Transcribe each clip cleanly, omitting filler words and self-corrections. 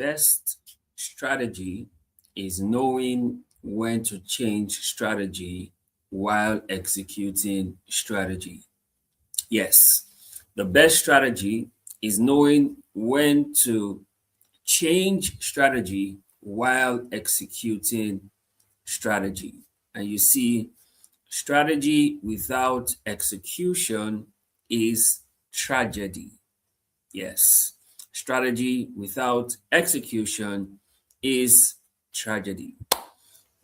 best strategy is knowing when to change strategy while executing strategy. Yes, the best strategy is knowing when to change strategy while executing strategy. And you see, strategy without execution is tragedy. Yes, strategy without execution is tragedy.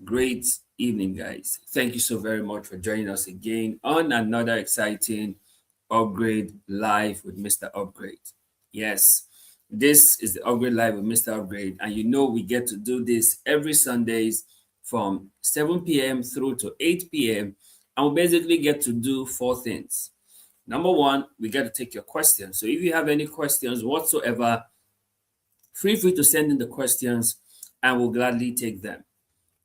Great evening, guys. Thank you so very much for joining us again on another exciting Upgrade Live with Mr. Upgrade. Yes, this is the Upgrade Live with Mr. Upgrade, and you know we get to do this every Sundays from 7 p.m. through to 8 p.m. And we basically get to do four things. Number one, we get to take your questions. So if you have any questions whatsoever, feel free to send in the questions and we'll gladly take them.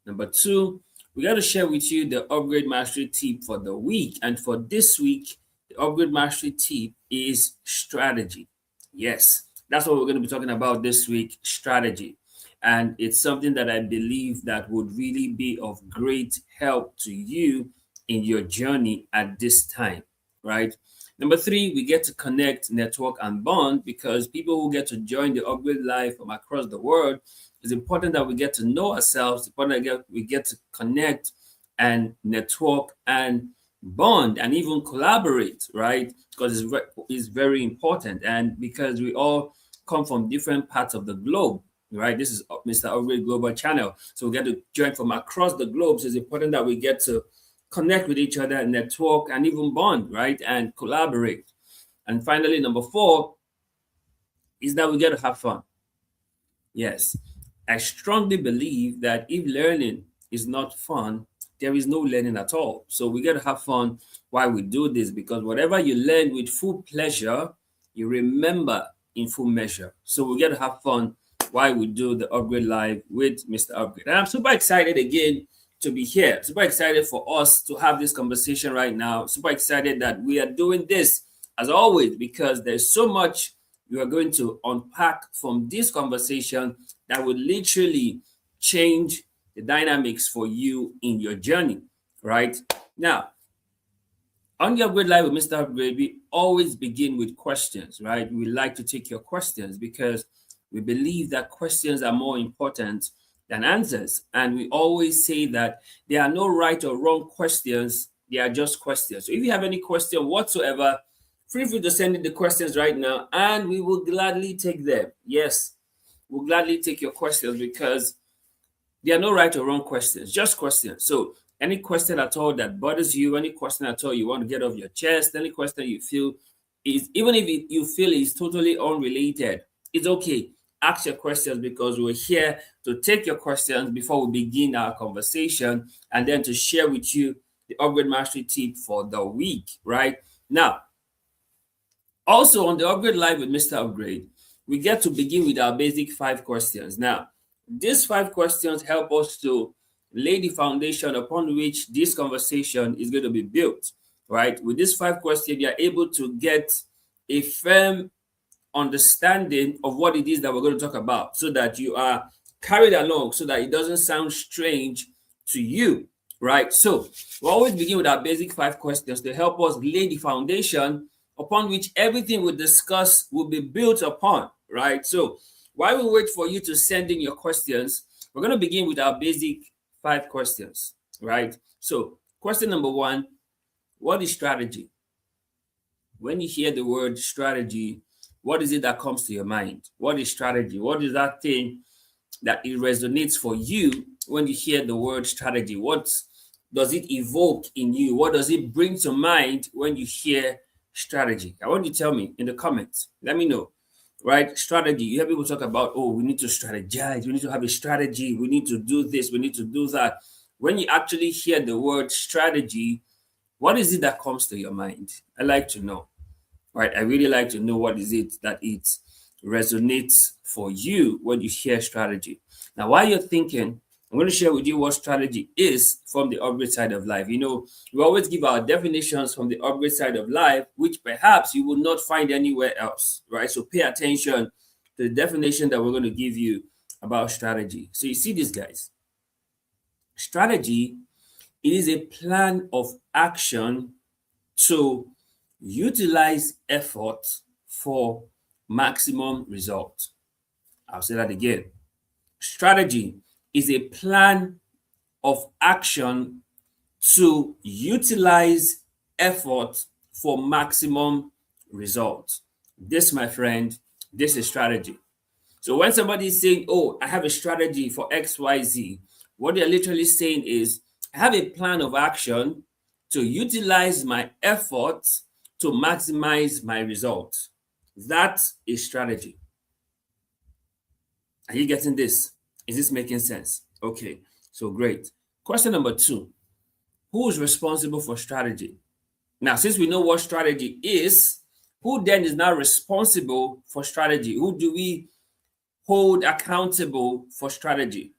Number two, we got to share with you the Upgrade Mastery tip for the week. And for this week, the Upgrade Mastery tip is strategy. Yes, that's what we're going to be talking about this week, strategy. And it's something that I believe that would really be of great help to you in your journey at this time, right? Number three, we get to connect, network, and bond because people who get to join the Upgrade Live from across the world, it's important that we get to know ourselves. It's important that we get to connect and network and bond and even collaborate, right? Because it's very important. And because we all come from different parts of the globe, right? This is Mr. Upgrade Global Channel. So we get to join from across the globe. So it's important that we get to connect with each other, network, and even bond, right? And collaborate. And finally, number four is that we get to have fun. Yes, I strongly believe that if learning is not fun, there is no learning at all. So we got to have fun while we do this because whatever you learn with full pleasure, you remember in full measure. So we got to have fun while we do the Upgrade Live with Mr. Upgrade. And I'm super excited again to be here. Super excited for us to have this conversation right now. Super excited that we are doing this as always because there's so much we are going to unpack from this conversation that will literally change the dynamics for you in your journey, right? Now, on the Upgrade Live with Mr. Upgrade, we always begin with questions, right? We like to take your questions because we believe that questions are more important than answers. And we always say that there are no right or wrong questions, they are just questions. So if you have any question whatsoever, feel free to send in the questions right now and we will gladly take them. Yes, we'll gladly take your questions because there are no right or wrong questions, just questions. So any question at all that bothers you, any question at all you want to get off your chest, any question you feel is, even if you feel is totally unrelated, it's okay. Ask your questions because we're here to take your questions before we begin our conversation and then to share with you the Upgrade Mastery tip for the week, right? Now, also on the Upgrade Live with Mr. Upgrade, we get to begin with our basic 5 questions. Now, these 5 questions help us to lay the foundation upon which this conversation is going to be built, right? With these 5 questions, you are able to get a firm understanding of what it is that we're going to talk about so that you are carried along so that it doesn't sound strange to you, right? So we always begin with our basic 5 questions to help us lay the foundation upon which everything we discuss will be built upon, right? So while we wait for you to send in your questions, we're going to begin with our basic 5 questions, right? So question number 1, what is strategy? When you hear the word strategy, what is it that comes to your mind? What is strategy? What is that thing that it resonates for you when you hear the word strategy? What does it evoke in you? What does it bring to mind when you hear strategy? I want you to tell me in the comments. Let me know, right? Strategy. You hear people talk about, oh, we need to strategize. We need to have a strategy. We need to do this. We need to do that. When you actually hear the word strategy, what is it that comes to your mind? I like to know. Right, I really like to know what is it that it resonates for you when you hear strategy. Now, while you're thinking, I'm going to share with you what strategy is from the Upgrade side of life. You know, we always give our definitions from the Upgrade side of life, which perhaps you will not find anywhere else, right? So pay attention to the definition that we're going to give you about strategy. So you see this, guys. Strategy, it is a plan of action to utilize effort for maximum result. I'll say that again. Strategy is a plan of action to utilize effort for maximum result. This, my friend, this is strategy. So when somebody is saying, oh, I have a strategy for XYZ, what they're literally saying is, I have a plan of action to utilize my efforts to maximize my result. That is strategy. Are you getting this? Is this making sense? Okay, so great. Question number 2. Who is responsible for strategy? Now, since we know what strategy is, who then is now responsible for strategy? Who do we hold accountable for strategy?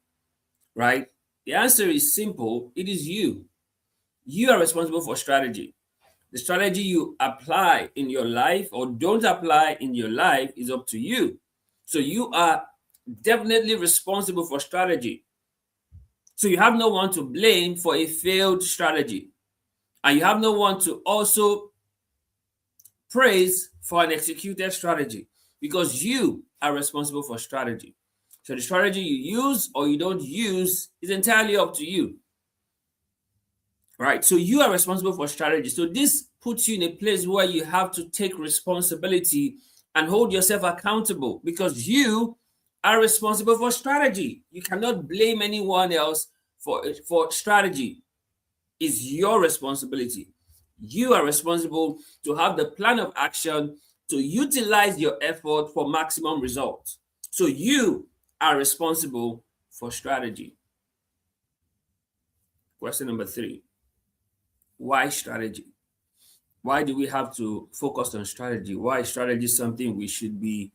Right? The answer is simple. It is you. You are responsible for strategy. The strategy you apply in your life or don't apply in your life is up to you. So you are definitely responsible for strategy. So you have no one to blame for a failed strategy. And you have no one to also praise for an executed strategy, because you are responsible for strategy. So the strategy you use or you don't use is entirely up to you. Right? So you are responsible for strategy. So this puts you in a place where you have to take responsibility and hold yourself accountable, because you are responsible for strategy. You cannot blame anyone else for strategy. It's your responsibility. You are responsible to have the plan of action to utilize your effort for maximum results. So you are responsible for strategy. Question number 3. Why strategy? Why do we have to focus on strategy? Why is strategy something we should be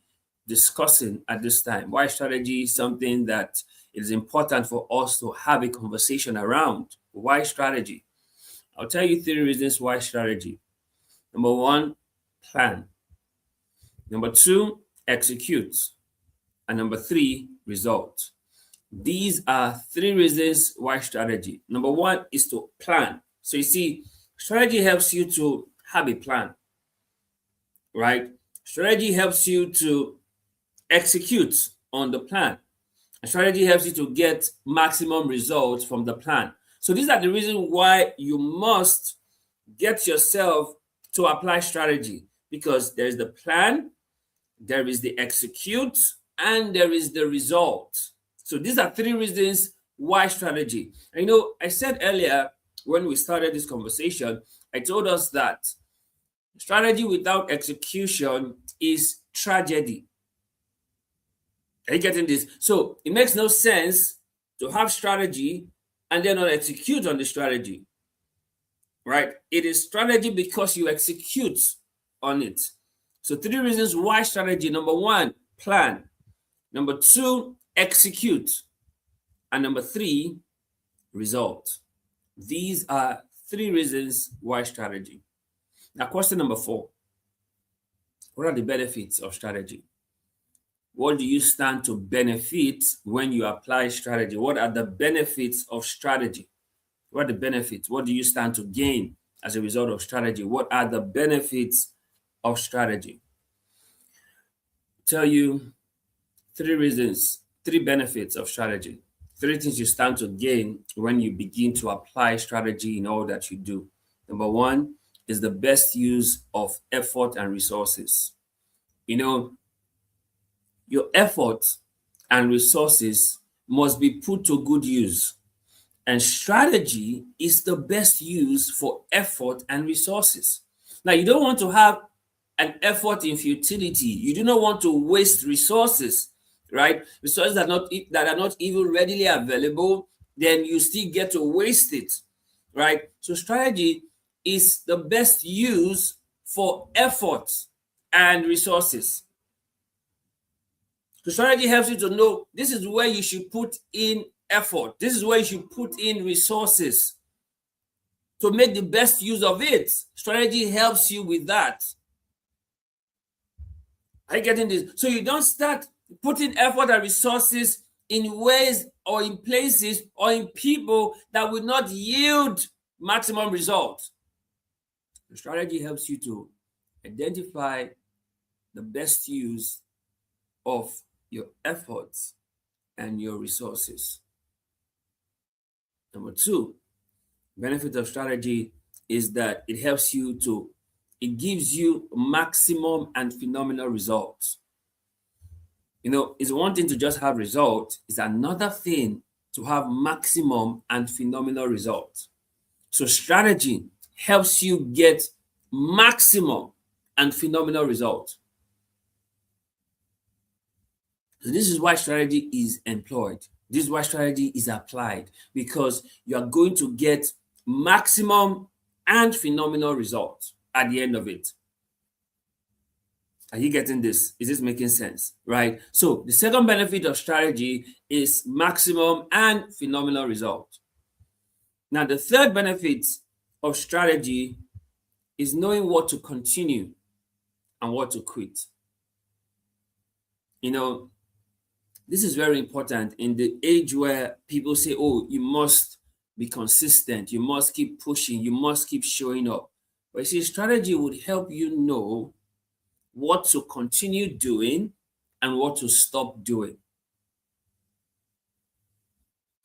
discussing at this time? Why strategy is something that it is important for us to have a conversation around? Why strategy? I'll tell you 3 reasons why strategy. Number 1, plan. Number 2, execute. And number 3, result. These are 3 reasons why strategy. Number 1 is to plan. So you see, strategy helps you to have a plan, right? Strategy helps you to execute on the plan. And strategy helps you to get maximum results from the plan. So these are the reasons why you must get yourself to apply strategy, because there is the plan, there is the execute, and there is the result. So these are 3 reasons why strategy. And I said earlier when we started this conversation, I told us that strategy without execution is tragedy. Are you getting this? So it makes no sense to have strategy and then not execute on the strategy, right? It is strategy because you execute on it. So 3 reasons why strategy. Number 1, plan. Number 2, execute. And number 3, result. These are 3 reasons why strategy. Now, question number 4. What are the benefits of strategy? What do you stand to benefit when you apply strategy? What are the benefits of strategy? What are the benefits? What do you stand to gain as a result of strategy? What are the benefits of strategy? I'll tell you 3 reasons, 3 benefits of strategy. 3 things you stand to gain when you begin to apply strategy in all that you do. Number 1 is the best use of effort and resources. Your effort and resources must be put to good use. And strategy is the best use for effort and resources. Now, you don't want to have an effort in futility. You do not want to waste resources, right? Resources that are not even readily available, then you still get to waste it, right? So strategy is the best use for effort and resources. So strategy helps you to know this is where you should put in effort. This is where you should put in resources to make the best use of it. Strategy helps you with that. Are you getting this? So you don't start putting effort and resources in ways or in places or in people that will not yield maximum results. The strategy helps you to identify the best use of your efforts and your resources. Number two, benefit of strategy is that it gives you maximum and phenomenal results. It's one thing to just have results, it's another thing to have maximum and phenomenal results. So strategy helps you get maximum and phenomenal results. So this is why strategy is employed. This is why strategy is applied, because you are going to get maximum and phenomenal results at the end of it. Are you getting this? Is this making sense? Right? So the second benefit of strategy is maximum and phenomenal result. Now, the third benefit of strategy is knowing what to continue and what to quit. This is very important in the age where people say, oh, you must be consistent, you must keep pushing, you must keep showing up. But you see, strategy would help you know what to continue doing and what to stop doing.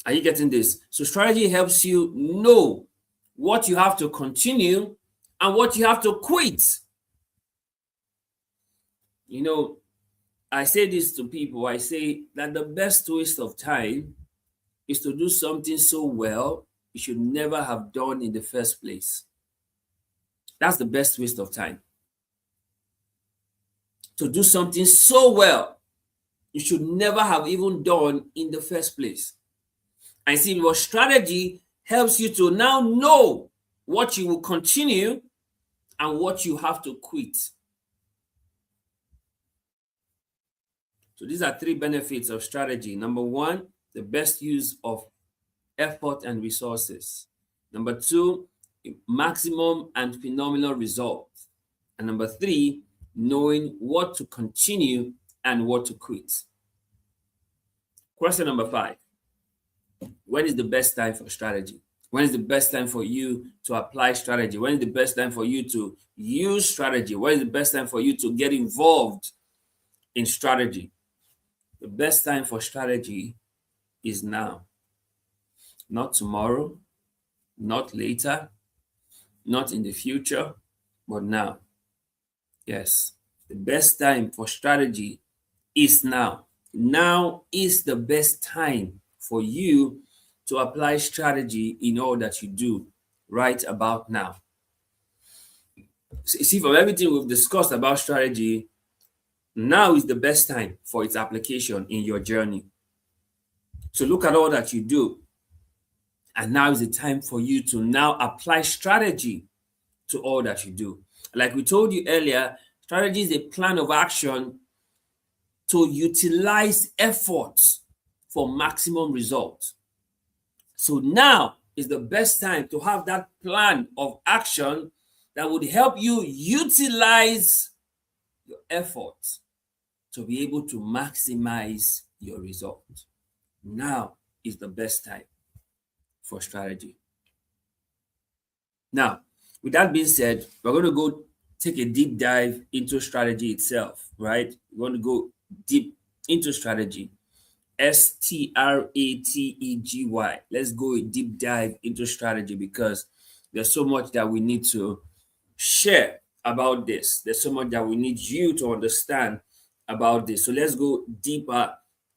Are you getting this? So strategy helps you know what you have to continue and what you have to quit. I say this to people. I say that the best waste of time is to do something so well you should never have done in the first place. That's the best waste of time. To do something so well you should never have even done in the first place. And see, your strategy helps you to now know what you will continue and what you have to quit. So these are three benefits of strategy. Number one, the best use of effort and resources. Number two, maximum and phenomenal results. And number three, knowing what to continue and what to quit. Question number 5. When is the best time for strategy? When is the best time for you to apply strategy? When is the best time for you to use strategy? When is the best time for you to get involved in strategy? The best time for strategy is now. Not tomorrow, not later, not in the future, but now. Yes, the best time for strategy is now. Now is the best time for you to apply strategy in all that you do right about now. See, from everything we've discussed about strategy, now is the best time for its application in your journey. So look at all that you do. And now is the time for you to now apply strategy to all that you do. Like we told you earlier, strategy is a plan of action to utilize efforts for maximum results. So now is the best time to have that plan of action that would help you utilize your efforts to be able to maximize your result. Now is the best time for strategy. Now, with that being said, we're going to go take a deep dive into strategy itself, right? We're going to go deep into strategy. STRATEGY. Let's go a deep dive into strategy because there's so much that we need to share about this. There's so much that we need you to understand about this. So let's go deeper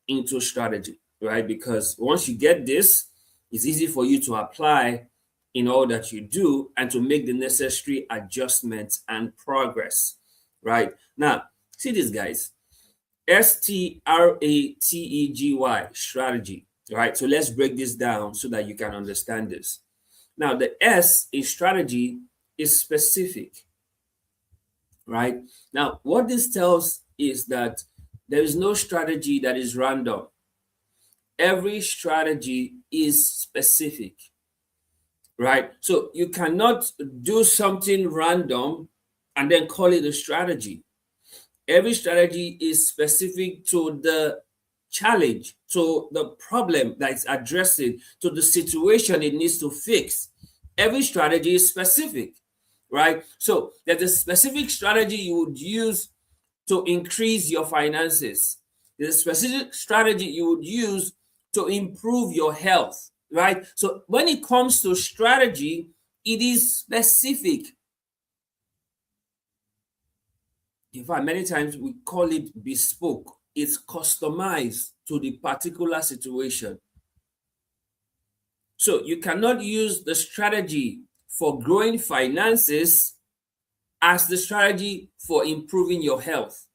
into strategy, right? Because once you get this, it's easy for you to apply in all that you do and to make the necessary adjustments and progress, right? Now, see this, guys. STRATEGY, strategy, right? So let's break this down so that you can understand this. Now, the S in strategy is specific, right? Now, what this tells is that there is no strategy that is random. Every strategy is specific, right? So you cannot do something random and then call it a strategy. Every strategy is specific to the challenge, to the problem that it's addressing, to the situation it needs to fix. Every strategy is specific, right? So there's a specific strategy you would use to increase your finances. There's a specific strategy you would use to improve your health, right? So when it comes to strategy, it is specific. In fact, many times we call it bespoke. It's customized to the particular situation. So you cannot use the strategy for growing finances as the strategy for improving your health.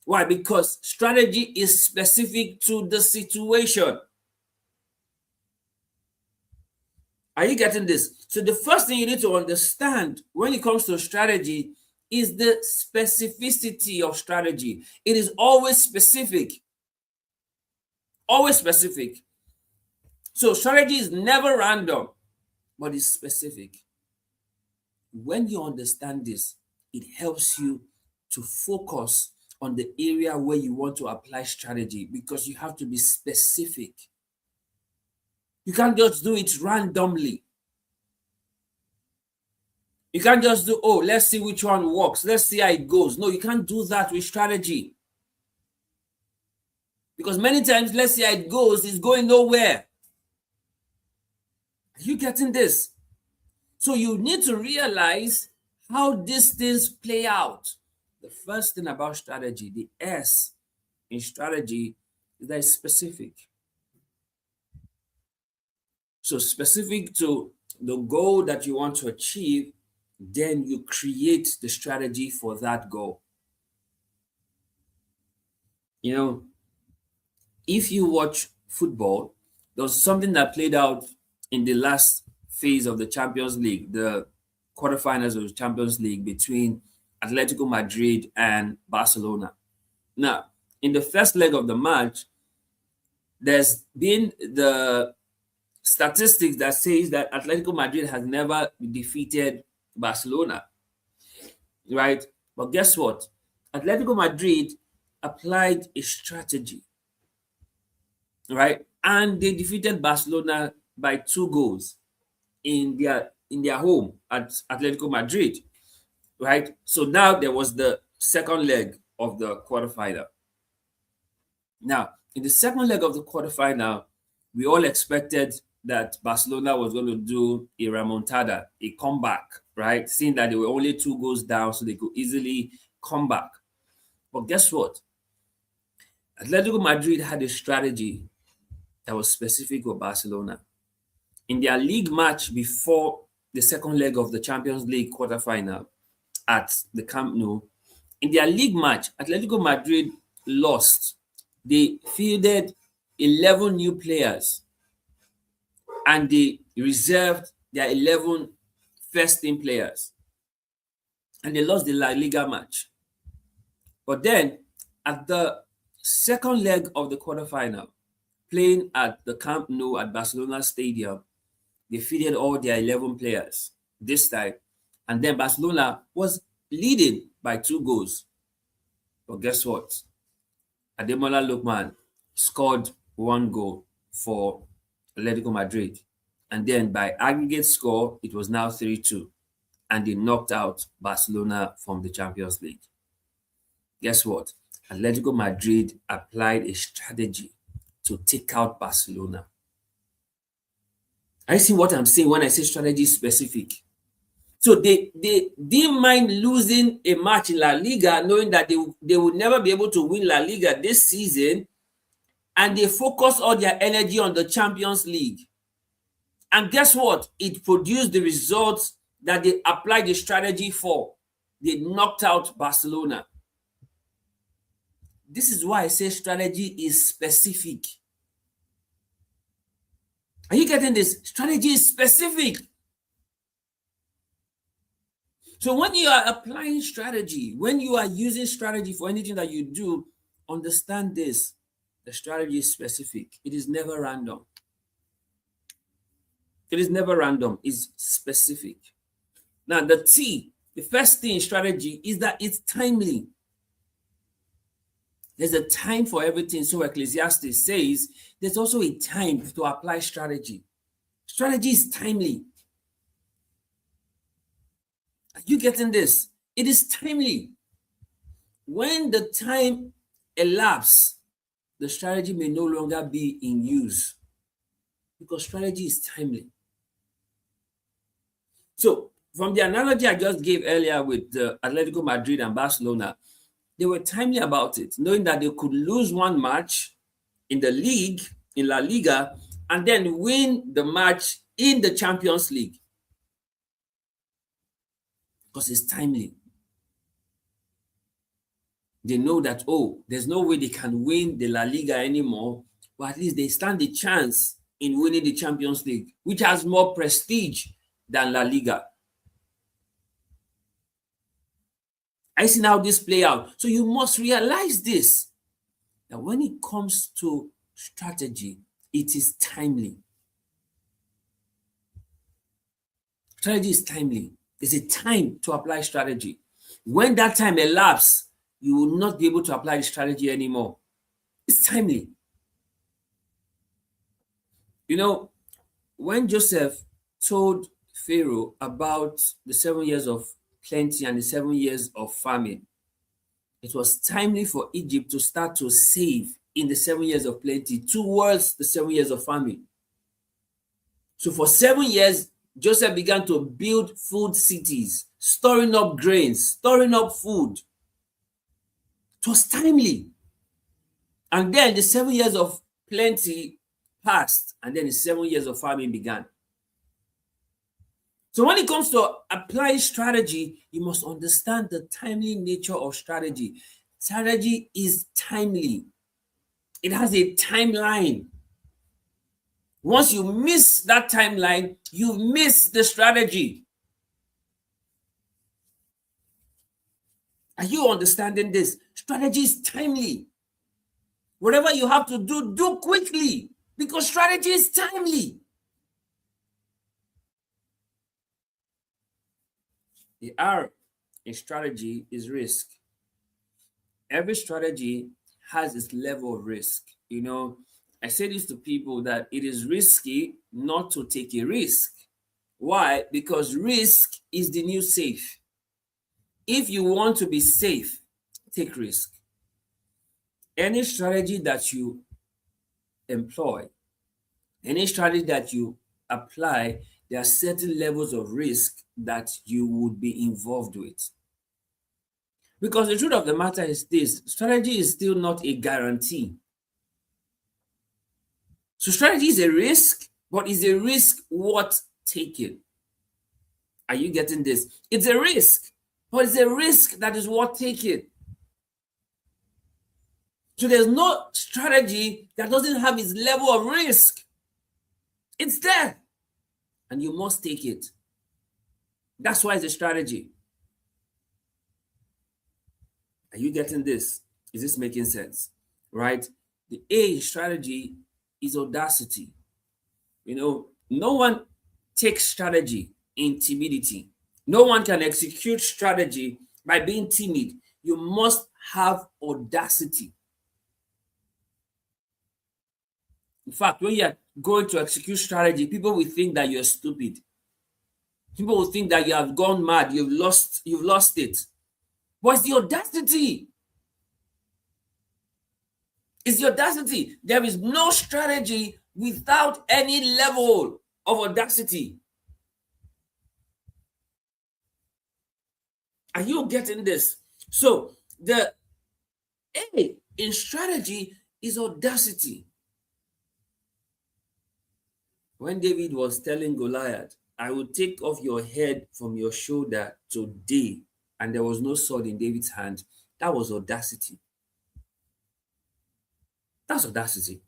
Why? Because strategy is specific to the situation. Are you getting this? So the first thing you need to understand when it comes to strategy is the specificity of strategy. It is always specific. Always specific. So strategy is never random, but it's specific. When you understand this, it helps you to focus on the area where you want to apply strategy, because you have to be specific. You can't just do it randomly. You can't just do, oh, let's see which one works. Let's see how it goes. No, you can't do that with strategy. Because many times, let's see how it goes, it's going nowhere. Are you getting this? So you need to realize how these things play out. The first thing about strategy, the S in strategy, is that it's specific. So specific to the goal that you want to achieve, then you create the strategy for that goal. You know, if you watch football, there was something that played out in the last phase of the Champions League, the quarterfinals of the Champions League between Atletico Madrid and Barcelona. Now, in the first leg of the match, there's been the statistics that says that Atletico Madrid has never defeated Barcelona, right? But guess what? Atletico Madrid applied a strategy, right? And they defeated Barcelona by 2 goals in their home at Atletico Madrid, right? So now there was the second leg of the quarterfinal. Now, in the second leg of the quarterfinal, we all expected that Barcelona was going to do a remontada, a comeback, right? Seeing that they were only 2 goals down, so they could easily come back. But guess what? Atletico Madrid had a strategy that was specific for Barcelona. In their league match before the second leg of the Champions League quarterfinal at the Camp Nou, in their league match, Atletico Madrid lost. They fielded 11 new players and they reserved their 11 first team players. And they lost the La Liga match. But then, at the second leg of the quarterfinal, playing at the Camp Nou at Barcelona Stadium, they fielded all their 11 players this time. And then Barcelona was leading by 2 goals. But guess what? Ademola Lookman scored 1 goal for Atletico Madrid. And then by aggregate score, it was now 3-2. And they knocked out Barcelona from the Champions League. Guess what? Atletico Madrid applied a strategy to take out Barcelona. I see what I'm saying when I say strategy specific. So they didn't mind losing a match in La Liga, knowing that they would never be able to win La Liga this season, and they focused all their energy on the Champions League. And guess what? It produced the results that they applied the strategy for. They knocked out Barcelona. This is why I say strategy is specific. Are you getting this? Strategy is specific. So when you are applying strategy, when you are using strategy for anything that you do, understand this. The strategy is specific. It is never random. It is never random. It's specific. Now, the T, the first thing in strategy is that it's timely. There's a time for everything. So Ecclesiastes says there's also a time to apply strategy. Strategy is timely. Are you getting this? It is timely. When the time elapses, the strategy may no longer be in use because strategy is timely. So, from the analogy I just gave earlier with Atletico Madrid and Barcelona, they were timely about it, knowing that they could lose one match in the league, in La Liga, and then win the match in the Champions League because it's timely. They know that, oh, there's no way they can win the La Liga anymore, but at least they stand a chance in winning the Champions League, which has more prestige than La Liga. I see how this play out. So you must realize this, that when it comes to strategy, it is timely. Strategy is timely. There's a time to apply strategy. When that time elapses, you will not be able to apply the strategy anymore. It's timely. You know, when Joseph told Pharaoh about the 7 years of plenty and the 7 years of famine, it was timely for Egypt to start to save in the 7 years of plenty towards the 7 years of famine. So for 7 years, Joseph began to build food cities, storing up grains, storing up food. It was timely. And then the 7 years of plenty passed, and then the 7 years of famine began. So when it comes to applying strategy, you must understand the timely nature of strategy. Strategy is timely. It has a timeline. Once you miss that timeline, you miss the strategy. Are you understanding this? Strategy is timely. Whatever you have to do, do quickly because strategy is timely. The R in strategy is risk. Every strategy has its level of risk. You know, I say this to people that it is risky not to take a risk. Why? Because risk is the new safe. If you want to be safe, take risk. Any strategy that you employ, any strategy that you apply, there are certain levels of risk that you would be involved with. Because the truth of the matter is this, strategy is still not a guarantee. So strategy is a risk, but is a risk worth taking? Are you getting this? It's a risk, but it's a risk that is worth taking. So there's no strategy that doesn't have its level of risk. It's there, and you must take it. That's why it's a strategy. Are you getting this? Is this making sense? Right? The A strategy is audacity. You know, no one takes strategy in timidity. No one can execute strategy by being timid. You must have audacity. In fact, when you're going to execute strategy, people will think that you're stupid. People will think that you have gone mad, you've lost it. But it's the audacity. It's the audacity. There is no strategy without any level of audacity. Are you getting this? So the A in strategy is audacity. When David was telling Goliath, I will take off your head from your shoulder today, and there was no sword in David's hand, that was audacity. That's audacity.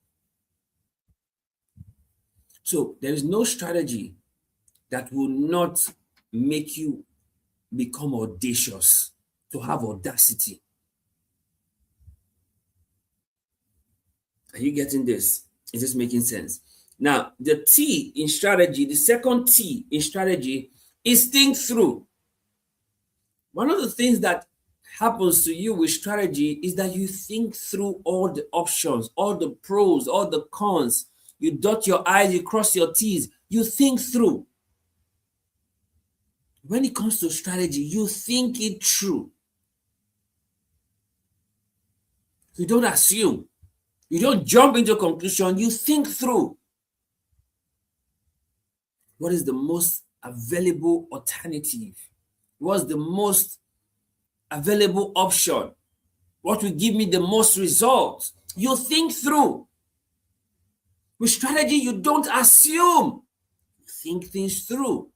So there is no strategy that will not make you become audacious, to have audacity. Are you getting this? Is this making sense? Now, the T in strategy, the second T in strategy is think through. One of the things that happens to you with strategy is that you think through all the options, all the pros, all the cons. You dot your I's, you cross your T's, you think through. When it comes to strategy, you think it through. You don't assume. You don't jump into a conclusion. You think through. What is the most available alternative? What's the most available option? What will give me the most results? You think through. With strategy, you don't assume. You think things through.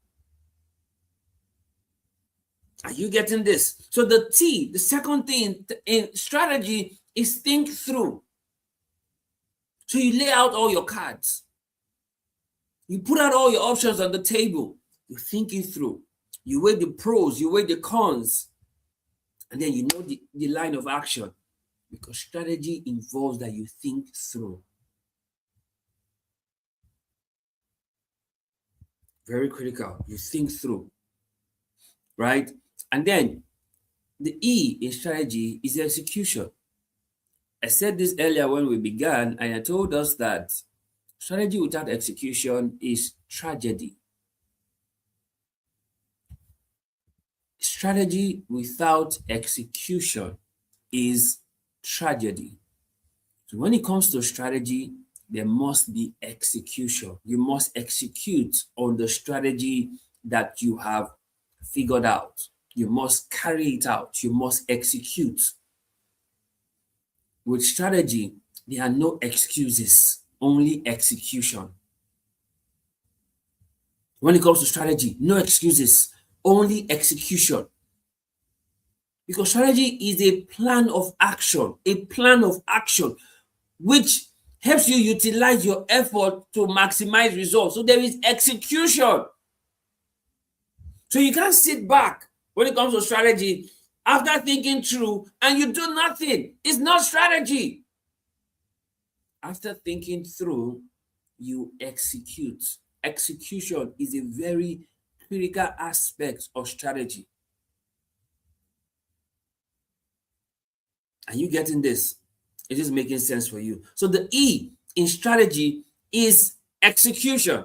Are you getting this? So the T, the second thing in strategy is think through. So you lay out all your cards. You put out all your options on the table. You think it through. You weigh the pros, you weigh the cons, and then you know the line of action. Because strategy involves that you think through. Very critical. You think through. Right? And then the E in strategy is execution. I said this earlier when we began, and I told us that strategy without execution is tragedy. Strategy without execution is tragedy. So when it comes to strategy, there must be execution. You must execute on the strategy that you have figured out. You must carry it out. You must execute. With strategy, there are no excuses, only execution. When it comes to strategy, no excuses, only execution. Because strategy is a plan of action, which helps you utilize your effort to maximize results. So there is execution. So you can't sit back when it comes to strategy after thinking through and you do nothing. It's not strategy. After thinking through, you execute. Execution is a very critical aspect of strategy. Are you getting this? It is making sense for you. So the E in strategy is execution.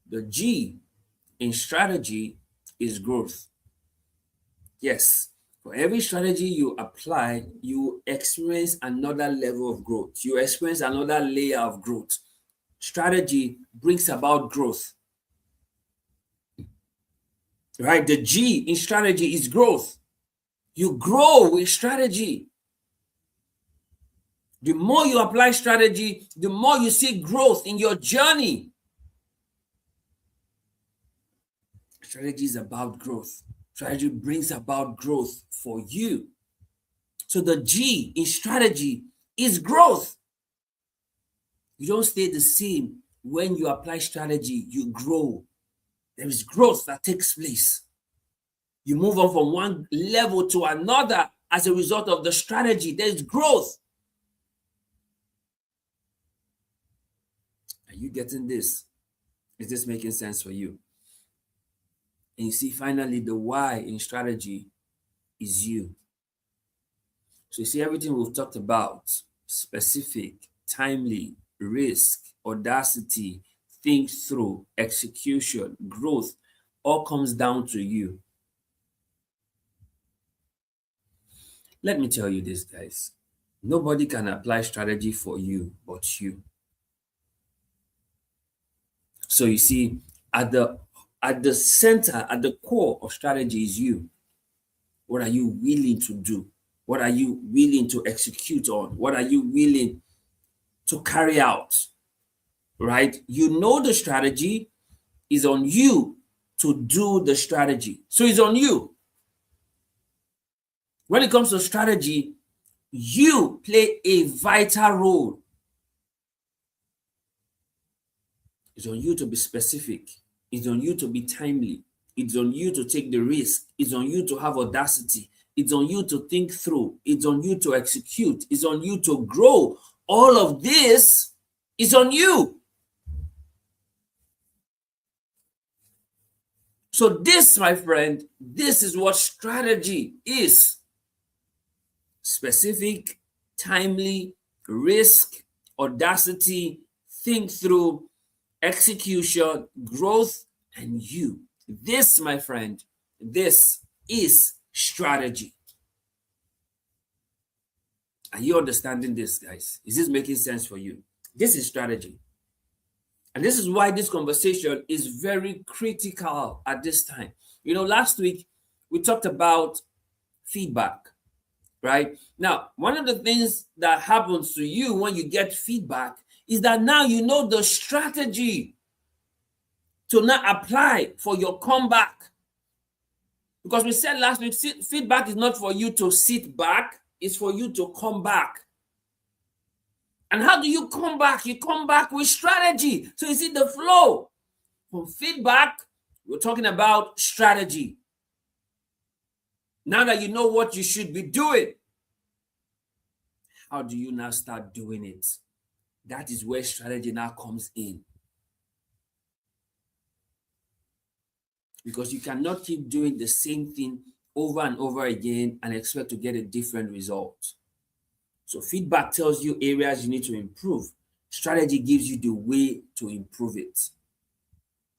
The G in strategy is growth. Yes, for every strategy you apply, you experience another level of growth. You experience another layer of growth. Strategy brings about growth. Right? The G in strategy is growth. You grow with strategy. The more you apply strategy, the more you see growth in your journey. Strategy is about growth. Strategy brings about growth for you. So the G in strategy is growth. You don't stay the same. When you apply strategy, you grow. There is growth that takes place. You move on from one level to another as a result of the strategy. There is growth. Are you getting this? Is this making sense for you? And you see, finally, the Y in strategy is you. So you see everything we've talked about: specific, timely, risk, audacity, think through, execution, growth, all comes down to you. Let me tell you this, guys. Nobody can apply strategy for you but you. So you see, at the center, at the core of strategy is you. What are you willing to do? What are you willing to execute on? What are you willing to carry out? Right? You know the strategy is on you to do the strategy. So it's on you. When it comes to strategy, you play a vital role. It's on you to be specific. It's on you to be timely. It's on you to take the risk. It's on you to have audacity. It's on you to think through. It's on you to execute. It's on you to grow. All of this is on you. So this, my friend, this is what strategy is. Specific, timely, risk, audacity, think through, execution, growth, and you. This, my friend, this is strategy. Are you understanding this, guys? Is this making sense for you? This is strategy. And this is why this conversation is very critical at this time. You know, last week we talked about feedback, right? Now, one of the things that happens to you when you get feedback is that now you know the strategy to not apply for your comeback. Because we said last week, feedback is not for you to sit back, it's for you to come back. And how do you come back? You come back with strategy. So you see the flow from feedback, we're talking about strategy. Now that you know what you should be doing, how do you now start doing it? That is where strategy now comes in. Because you cannot keep doing the same thing over and over again and expect to get a different result. So feedback tells you areas you need to improve. Strategy gives you the way to improve it.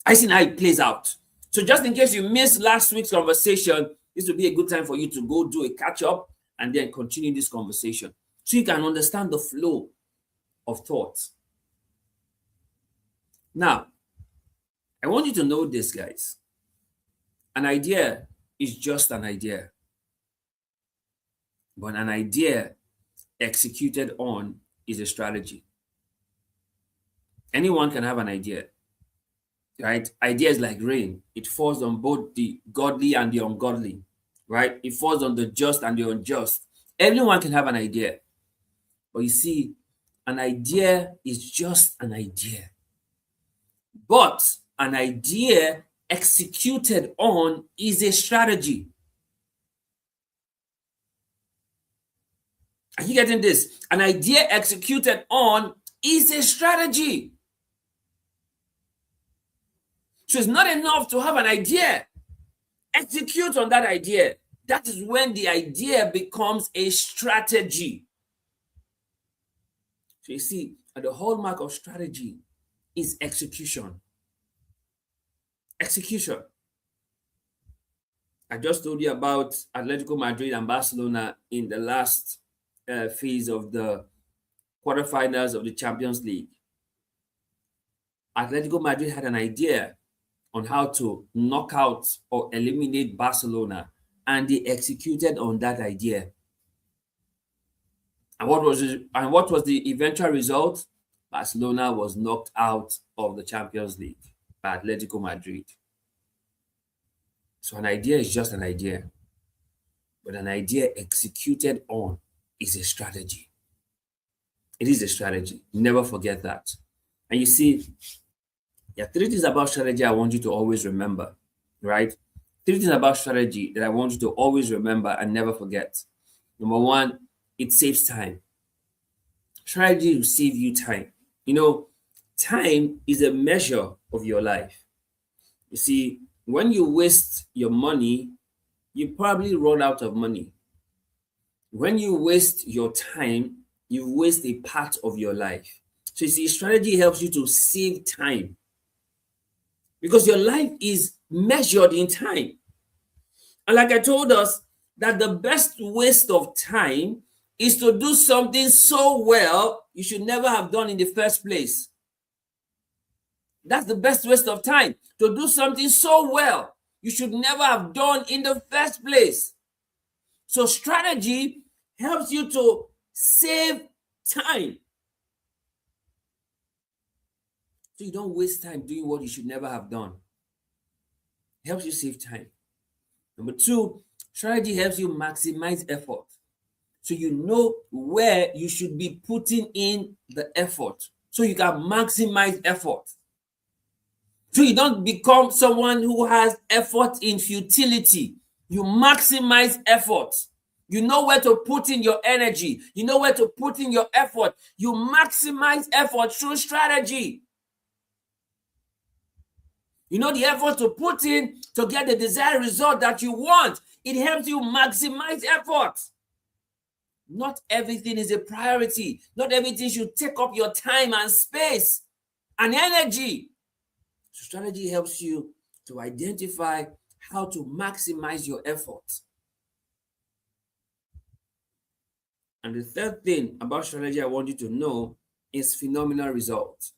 I see how it plays out. So just in case you missed last week's conversation, this will be a good time for you to go do a catch-up and then continue this conversation so you can understand the flow of thoughts. Now, I want you to know this, guys. An idea is just an idea. But an idea executed on is a strategy. Anyone can have an idea, right? Idea is like rain. It falls on both the godly and the ungodly, right? It falls on the just and the unjust. Everyone can have an idea. But you see, an idea is just an idea. But an idea executed on is a strategy. Are you getting this? An idea executed on is a strategy. So it's not enough to have an idea. Execute on that idea. That is when the idea becomes a strategy. So you see, the hallmark of strategy is execution. Execution. I just told you about Atletico Madrid and Barcelona in the last phase of the quarterfinals of the Champions League. Atletico Madrid had an idea on how to knock out or eliminate Barcelona, and they executed on that idea. And what was the eventual result? Barcelona was knocked out of the Champions League by Atletico Madrid. So an idea is just an idea, but an idea executed on is a strategy. It is a strategy. Never forget that. And you see, there are three things about strategy I want you to always remember, right? Three things about strategy that I want you to always remember and never forget. Number one, it saves time. Strategy will save you time. You know, time is a measure of your life. You see, when you waste your money, you probably run out of money. When you waste your time, you waste a part of your life. So you see, strategy helps you to save time because your life is measured in time. And like I told us, that the best waste of time is to do something so well you should never have done in the first place. That's the best waste of time, to do something so well you should never have done in the first place. So strategy helps you to save time. So you don't waste time doing what you should never have done. It helps you save time. Number two, strategy helps you maximize effort. So you know where you should be putting in the effort so you can maximize effort. So you don't become someone who has effort in futility. You maximize effort. You know where to put in your energy. You know where to put in your effort. You maximize effort through strategy. You know the effort to put in to get the desired result that you want. It helps you maximize effort. Not everything is a priority. Not everything should take up your time and space and energy. So strategy helps you to identify how to maximize your effort. And the third thing about strategy I want you to know is phenomenal results.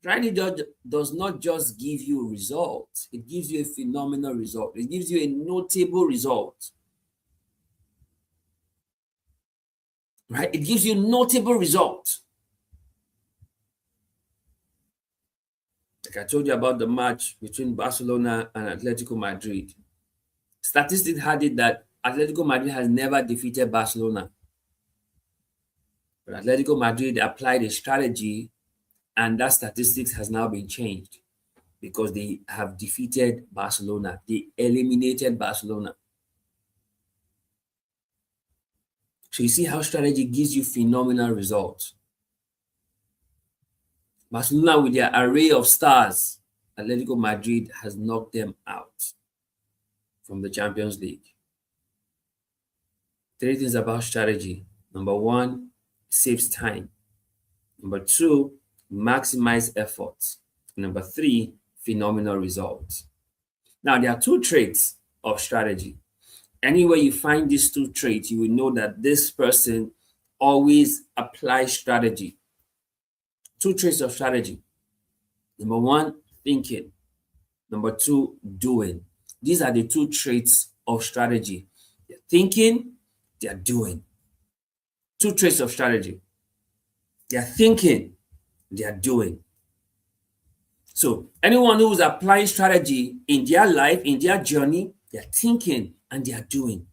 Strategy does not just give you results, it gives you a phenomenal result. It gives you a notable result. Right? It gives you notable results. Like I told you about the match between Barcelona and Atletico Madrid. Statistics had it that Atletico Madrid has never defeated Barcelona. But Atletico Madrid applied a strategy, and that statistics has now been changed because they have defeated Barcelona. They eliminated Barcelona. So you see how strategy gives you phenomenal results. Barcelona, with their array of stars, Atletico Madrid has knocked them out from the Champions League. 3 things about strategy. Number 1, saves time. Number 2, maximize effort. Number 3, phenomenal results. Now, there are 2 traits of strategy. Anywhere you find these 2 traits, you will know that this person always applies strategy. 2 traits of strategy. Number 1, thinking. Number 2, doing. These are the 2 traits of strategy. They're thinking, they're doing. 2 traits of strategy. They're thinking, they're doing. So anyone who is applying strategy in their life, in their journey, they're thinking and they are doing.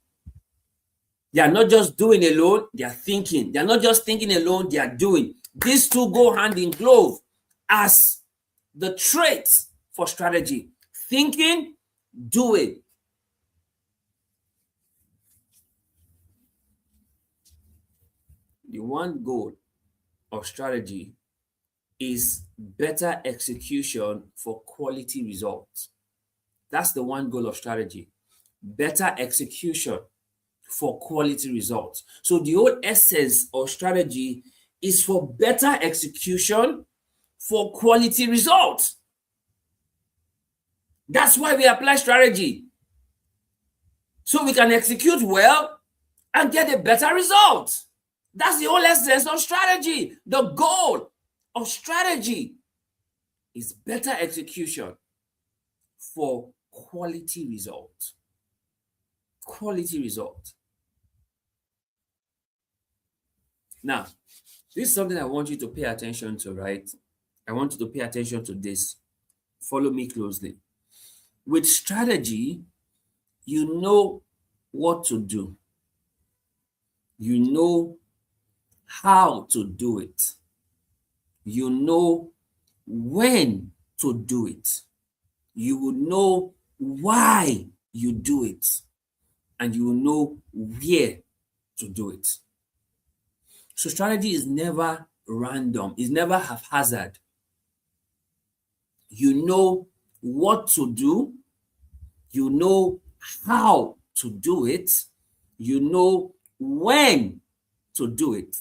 They are not just doing alone, they are thinking. They are not just thinking alone, they are doing. These 2 go hand in glove as the traits for strategy. Thinking, doing. The one goal of strategy is better execution for quality results. That's the one goal of strategy. Better execution for quality results. So the whole essence of strategy is for better execution for quality results. That's why we apply strategy. So we can execute well and get a better result. That's the whole essence of strategy. The goal of strategy is better execution for quality result. Quality result. Now, this is something I want you to pay attention to, right? I want you to pay attention to this. Follow me closely. With strategy, you know what to do. You know how to do it. You know when to do it. You will know why you do it. And you will know where to do it. So strategy is never random. It's never haphazard. You know what to do. You know how to do it. You know when to do it.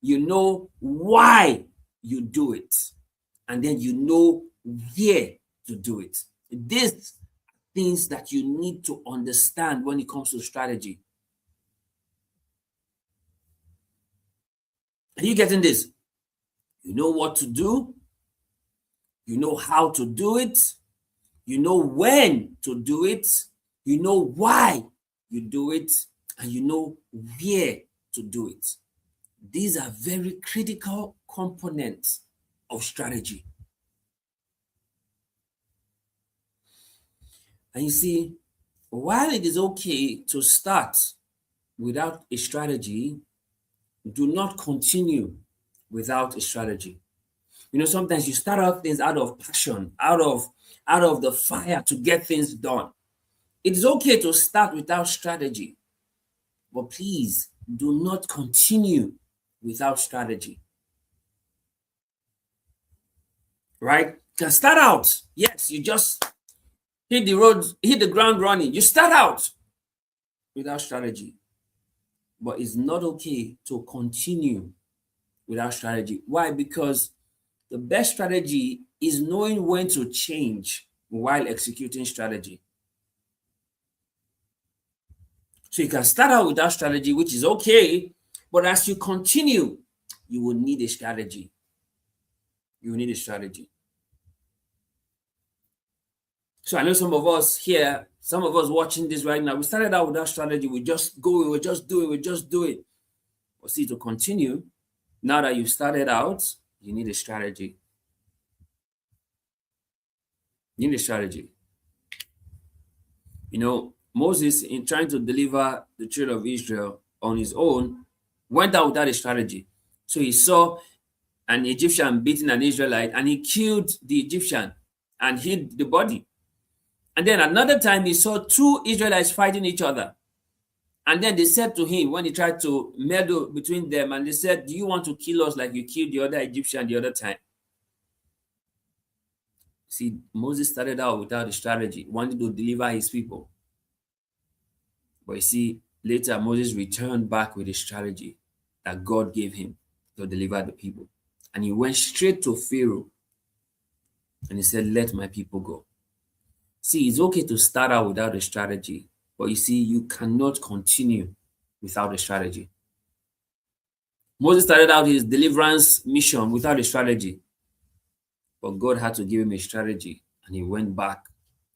You know why you do it. And then you know where to do it. These things that you need to understand when it comes to strategy. Are you getting this? You know what to do. You know how to do it. You know when to do it. You know why you do it. And you know where to do it. These are very critical components of strategy. And you see, while it is okay to start without a strategy, do not continue without a strategy. You know, sometimes you start off things out of passion, out of the fire to get things done. It is okay to start without strategy, but please do not continue without strategy. Right? can start out. Yes, you just hit the ground running. You start out without strategy. But it's not okay to continue without strategy. Why? Because the best strategy is knowing when to change while executing strategy. So you can start out without strategy, which is okay, but as you continue, you will need a strategy. You will need a strategy. So I know some of us here, some of us watching this right now, we started out without strategy. We just go, we just do it. But see, to continue, now that you've started out, you need a strategy. You need a strategy. You know, Moses, in trying to deliver the children of Israel on his own, went out without a strategy. So he saw an Egyptian beating an Israelite and he killed the Egyptian and hid the body. And then another time he saw two Israelites fighting each other. And then they said to him, when he tried to meddle between them, and they said, do you want to kill us like you killed the other Egyptian the other time? See, Moses started out without a strategy, wanting to deliver his people. But you see, later Moses returned back with a strategy that God gave him to deliver the people. And he went straight to Pharaoh and he said, let my people go. See, it's okay to start out without a strategy, but you see, you cannot continue without a strategy. Moses started out his deliverance mission without a strategy, but God had to give him a strategy and he went back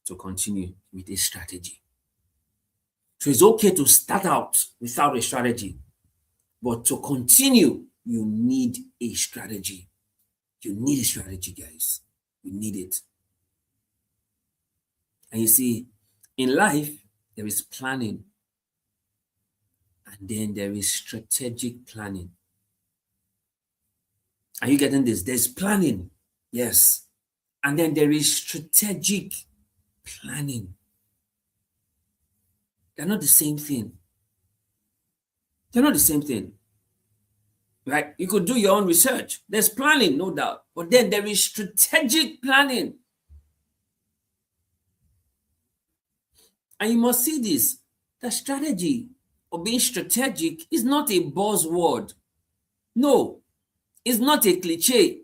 to continue with a strategy. So it's okay to start out without a strategy, but to continue, you need a strategy. You need a strategy, guys. You need it. And you see, in life, there is planning, and then there is strategic planning. Are you getting this? There's planning, yes. And then there is strategic planning. They're not the same thing. They're not the same thing. Right? You could do your own research. There's planning, no doubt. But then there is strategic planning. And you must see this. The strategy or being strategic is not a buzzword. No, it's not a cliche.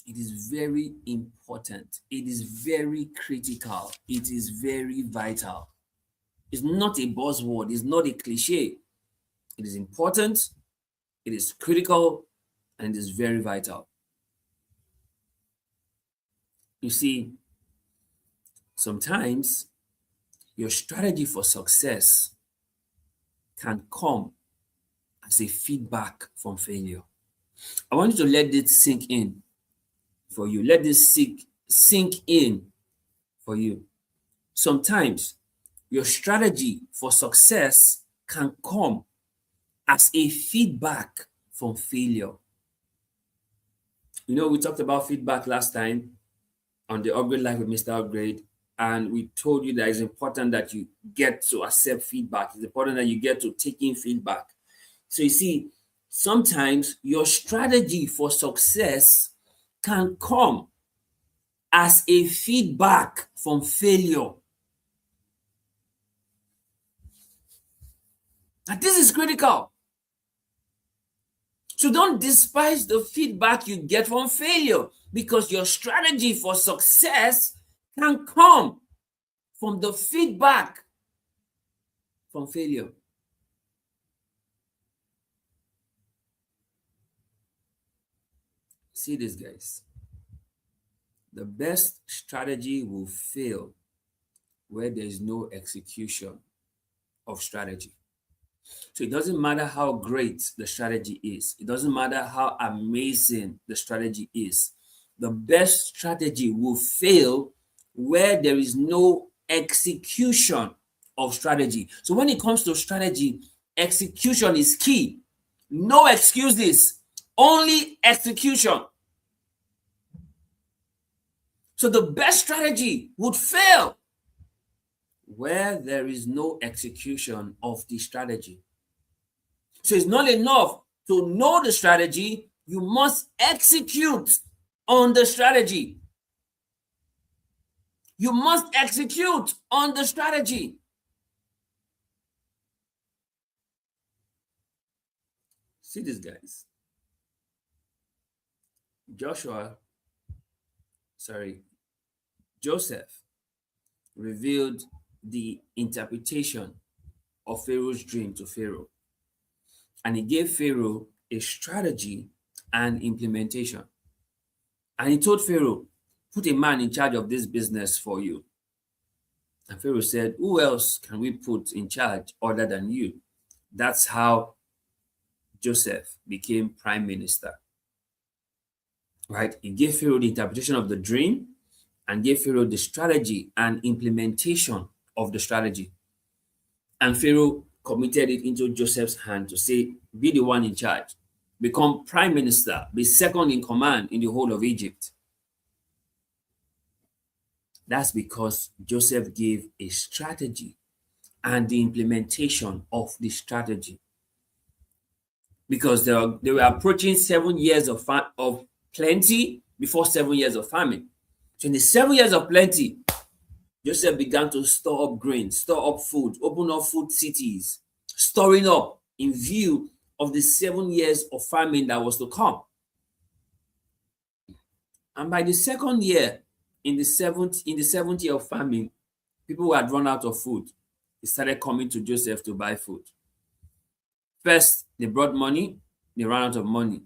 It is very important. It is very critical. It is very vital. It's not a buzzword. It's not a cliche. It is important. It is critical. And it is very vital. You see, sometimes your strategy for success can come as a feedback from failure. I want you to let this sink in for you. Let this sink in for you. Sometimes your strategy for success can come as a feedback from failure. You know, we talked about feedback last time on the Upgrade Life with Mr. Upgrade, and we told you that it's important that you get to accept feedback. It's important that you get to take in feedback. So you see, sometimes your strategy for success can come as a feedback from failure. And this is critical. So don't despise the feedback you get from failure, because your strategy for success can come from the feedback from failure. See this, guys. The best strategy will fail where there is no execution of strategy. So it doesn't matter how great the strategy is. It doesn't matter how amazing the strategy is. The best strategy will fail where there is no execution of strategy. So when it comes to strategy, execution is key. No excuses, only execution. So the best strategy would fail where there is no execution of the strategy. So it's not enough to know the strategy, you must execute on the strategy. You must execute on the strategy. See this, guys. Joseph revealed the interpretation of Pharaoh's dream to Pharaoh, and he gave Pharaoh a strategy and implementation. And he told Pharaoh, put a man in charge of this business for you. And Pharaoh said, who else can we put in charge other than you? That's how Joseph became prime minister. Right? He gave Pharaoh the interpretation of the dream and gave Pharaoh the strategy and implementation of the strategy. And Pharaoh committed it into Joseph's hand to say, be the one in charge, become prime minister, be second in command in the whole of Egypt. That's because Joseph gave a strategy and the implementation of the strategy. Because they were approaching 7 years of plenty before 7 years of famine. So in the 7 years of plenty, Joseph began to store up grain, store up food, open up food cities, storing up in view of the 7 years of famine that was to come. And by the second year, in the seventh year of famine, people who had run out of food, they started coming to Joseph to buy food. First, they brought money, they ran out of money.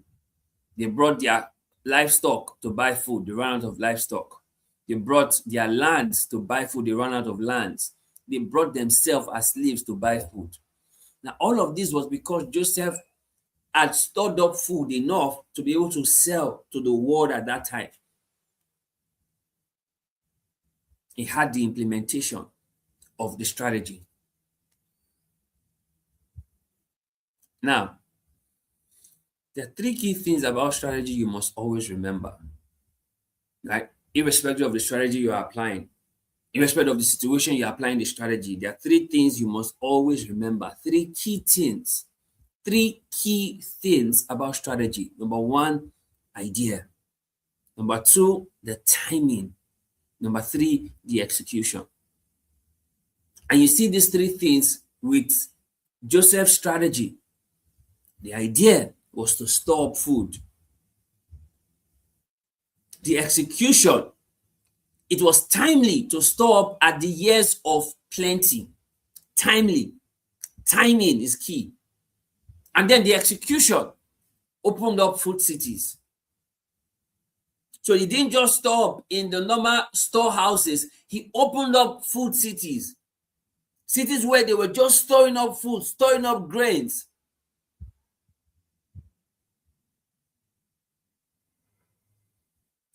They brought their livestock to buy food, they ran out of livestock. They brought their lands to buy food, they ran out of lands. They brought themselves as slaves to buy food. Now, all of this was because Joseph had stored up food enough to be able to sell to the world at that time. He had the implementation of the strategy. Now, there are 3 key things about strategy you must always remember. Right? Irrespective of the strategy you are applying, irrespective of the situation you are applying the strategy, there are 3 things you must always remember. 3 key things. 3 key things about strategy. Number 1, idea. Number 2, the timing. Number 3, the execution. And you see these 3 things with Joseph's strategy. The idea was to store up food. The execution, it was timely to store up at the years of plenty. Timely. Timing is key. And then the execution opened up food cities. So he didn't just store up in the normal storehouses, he opened up food cities. Cities where they were just storing up food, storing up grains.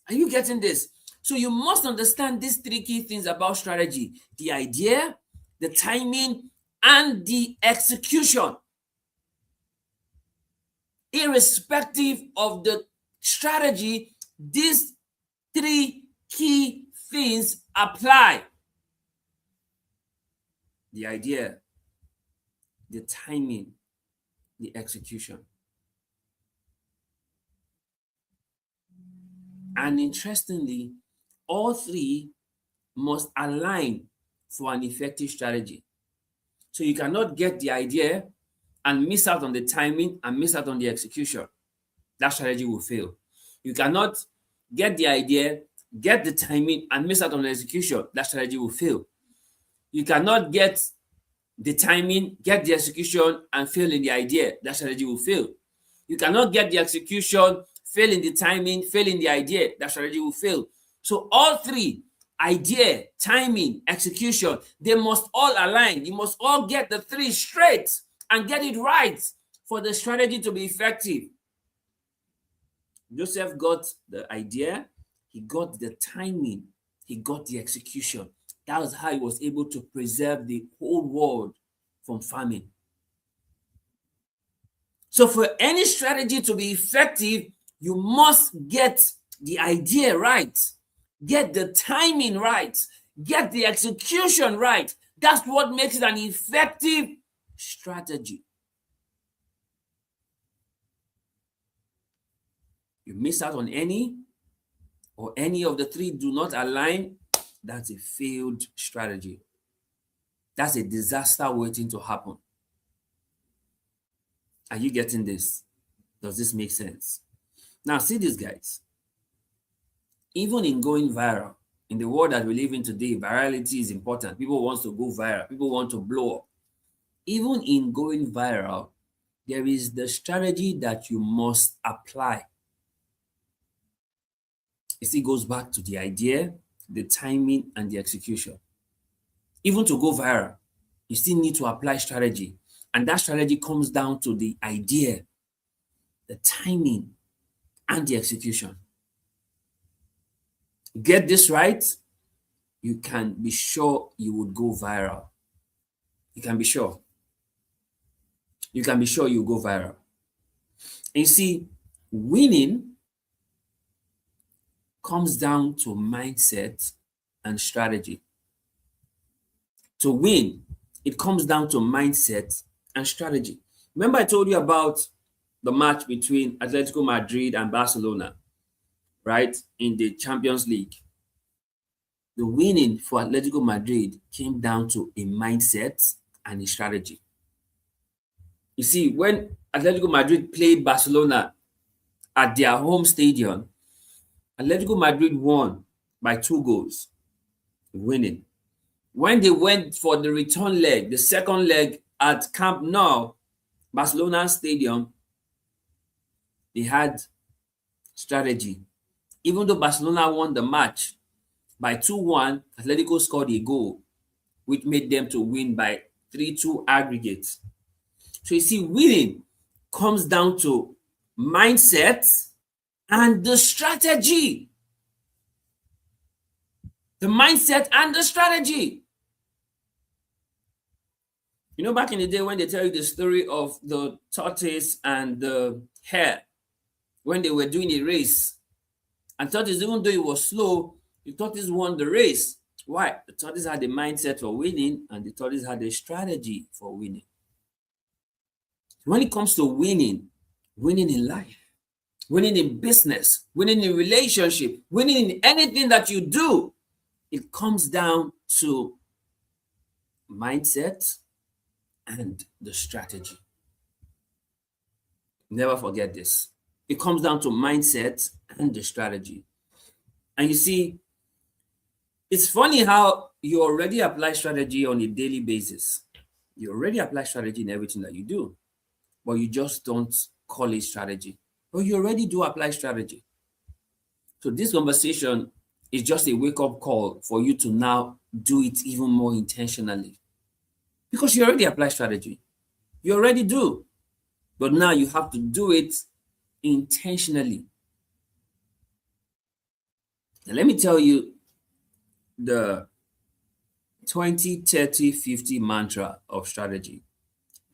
Are you getting this? So you must understand these 3 key things about strategy: the idea, the timing, and the execution. Irrespective of the strategy, these 3 key things apply: the idea, the timing, the execution. And interestingly, all 3 must align for an effective strategy. So you cannot get the idea and miss out on the timing and miss out on the execution. That strategy will fail. You cannot get the idea, get the timing, and miss out on the execution. That strategy will fail. You cannot get the timing, get the execution, and fail in the idea. That strategy will fail. You cannot get the execution, fail in the timing, fail in the idea. That strategy will fail. So all 3, idea, timing, execution, they must all align. You must all get the 3 straight and get it right for the strategy to be effective. Joseph got the idea, he got the timing, he got the execution. That was how he was able to preserve the whole world from famine. So for any strategy to be effective, you must get the idea right, get the timing right, get the execution right. That's what makes it an effective strategy. You miss out on any, or any of the three do not align, that's a failed strategy. That's a disaster waiting to happen. Are you getting this? Does this make sense? Now, see this, guys. Even in going viral, in the world that we live in today, virality is important. People want to go viral. People want to blow up. Even in going viral, there is the strategy that you must apply. It still goes back to the idea, the timing, and the execution. Even to go viral, you still need to apply strategy. And that strategy comes down to the idea, the timing, and the execution. Get this right, you can be sure you would go viral. You can be sure. You can be sure you go viral. And you see, winning comes down to mindset and strategy. To win, it comes down to mindset and strategy. Remember I told you about the match between Atletico Madrid and Barcelona, right, in the Champions League. The winning for Atletico Madrid came down to a mindset and a strategy. You see, when Atletico Madrid played Barcelona at their home stadium, Atletico Madrid won by 2 goals, winning. When they went for the return leg, the second leg at Camp Nou, Barcelona Stadium, they had strategy. Even though Barcelona won the match by 2-1, Atletico scored a goal, which made them to win by 3-2 aggregate. So you see, winning comes down to mindset and the strategy. The mindset and the strategy. You know, back in the day when they tell you the story of the tortoise and the hare, when they were doing a race, and tortoise, even though it was slow, the tortoise won the race. Why? The tortoise had a mindset for winning, and the tortoise had a strategy for winning. When it comes to winning, winning in life, winning in business, winning in relationship, winning in anything that you do, it comes down to mindset and the strategy. Never forget this. It comes down to mindset and the strategy. And you see, it's funny how you already apply strategy on a daily basis. You already apply strategy in everything that you do, but you just don't call it strategy. But you already do apply strategy. So this conversation is just a wake-up call for you to now do it even more intentionally. Because you already apply strategy. You already do. But now you have to do it intentionally. Now let me tell you the 20, 30, 50 mantra of strategy.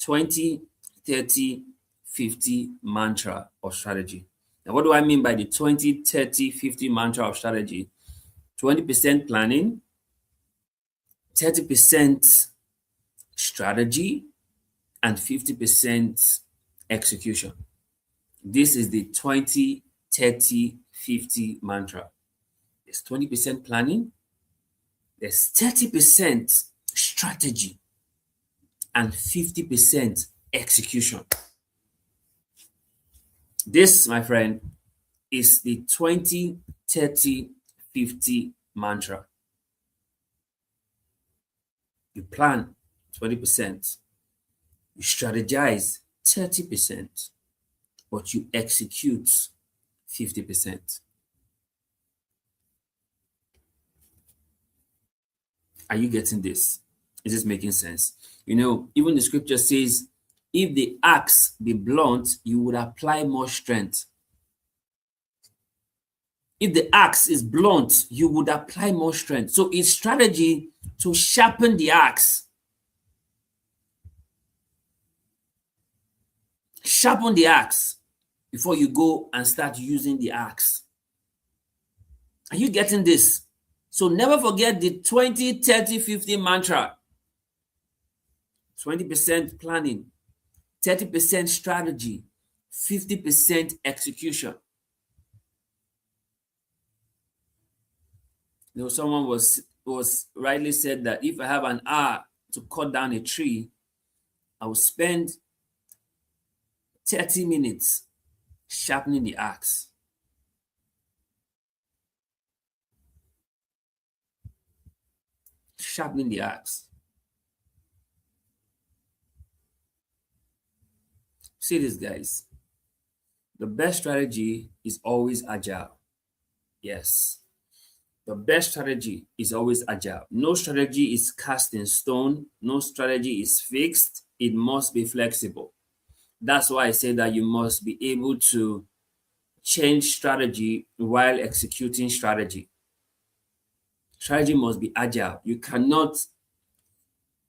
20, 30, 50 mantra of strategy. Now, what do I mean by the 20, 30, 50 mantra of strategy? 20% planning, 30% strategy, and 50% execution. This is the 20, 30, 50 mantra. There's 20% planning, there's 30% strategy, and 50% execution. This, my friend, is the 20, 30, 50 mantra. You plan 20%, you strategize 30%, but you execute 50%. Are you getting this? Is this making sense? You know, even the scripture says, if the axe be blunt, you would apply more strength. If the axe is blunt, you would apply more strength. So it's strategy to sharpen the axe. Sharpen the axe before you go and start using the axe. Are you getting this? So never forget the 20, 30, 50 mantra. 20% planning, 30% strategy, 50% execution. Someone was rightly said that if I have an hour to cut down a tree, I will spend 30 minutes sharpening the axe. Sharpening the axe. See this, guys. The best strategy is always agile. Yes. The best strategy is always agile. No strategy is cast in stone. No strategy is fixed. It must be flexible. That's why I say that you must be able to change strategy while executing strategy. Strategy must be agile. You cannot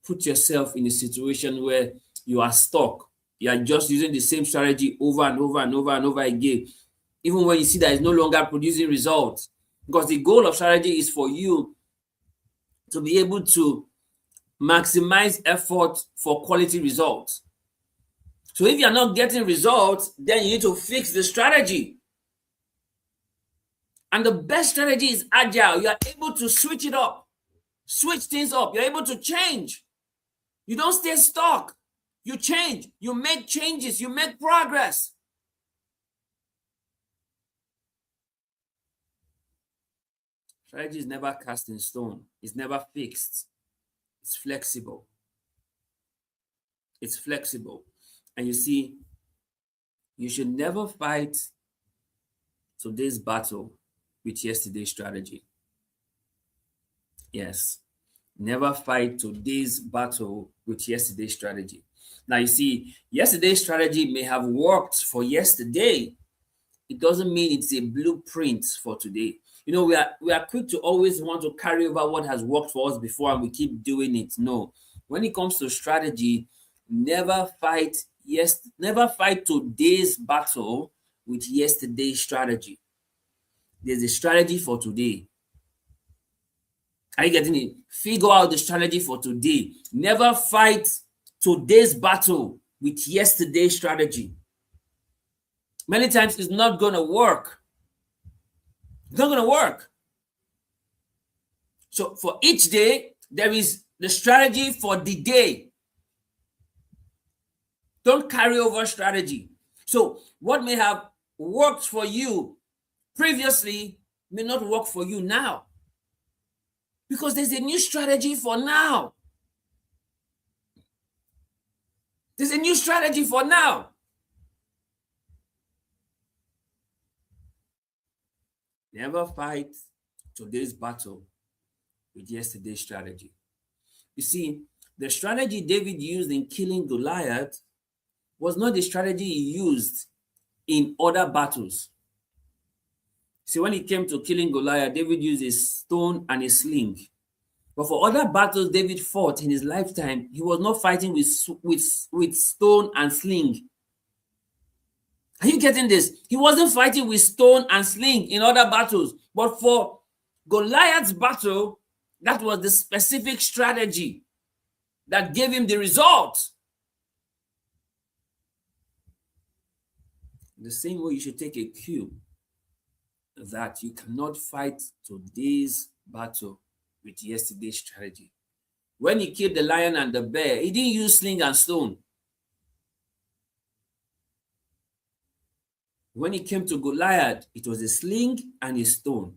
put yourself in a situation where you are stuck. You are just using the same strategy over and over and over and over again, even when you see that it's no longer producing results. Because the goal of strategy is for you to be able to maximize effort for quality results. So if you're not getting results, then you need to fix the strategy. And the best strategy is agile. You are able to switch it up, switch things up. You're able to change. You don't stay stuck. You change. You make changes. You make progress. Strategy is never cast in stone. It's never fixed. It's flexible. It's flexible. And you see, you should never fight today's battle with yesterday's strategy. Yes. Never fight today's battle with yesterday's strategy. Now, you see, yesterday's strategy may have worked for yesterday. It doesn't mean it's a blueprint for today. We are quick to always want to carry over what has worked for us before and we keep doing it. No. When it comes to strategy, never fight today's battle with yesterday's strategy. There's a strategy for today. Are you getting it? Figure out the strategy for today. Never fight today's battle with yesterday's strategy. Many times it's not going to work. It's not going to work. So for each day, there is the strategy for the day. Don't carry over strategy. So what may have worked for you previously may not work for you now. Because there's a new strategy for now. There's a new strategy for now. Never fight today's battle with yesterday's strategy. You see, the strategy David used in killing Goliath was not the strategy he used in other battles. See, when it came to killing Goliath, David used a stone and a sling. But for other battles David fought in his lifetime, he was not fighting with stone and sling. Are you getting this? He wasn't fighting with stone and sling in other battles. But for Goliath's battle, that was the specific strategy that gave him the result. The same way you should take a cue that you cannot fight today's battle with yesterday's strategy. When he killed the lion and the bear, he didn't use sling and stone. When it came to Goliath, it was a sling and a stone.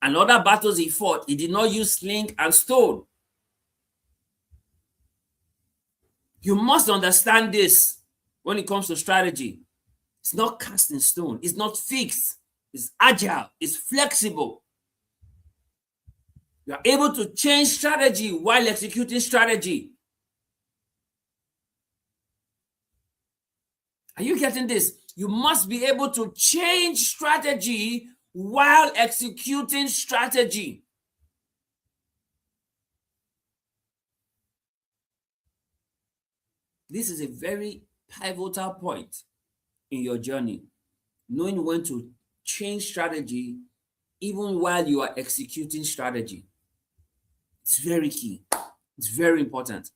And other battles he fought, he did not use sling and stone. You must understand this when it comes to strategy. It's not cast in stone. It's not fixed. It's agile. It's flexible. You are able to change strategy while executing strategy. Are you getting this? You must be able to change strategy while executing strategy. This is a very pivotal point in your journey, knowing when to change strategy even while you are executing strategy. It's very key. It's very important.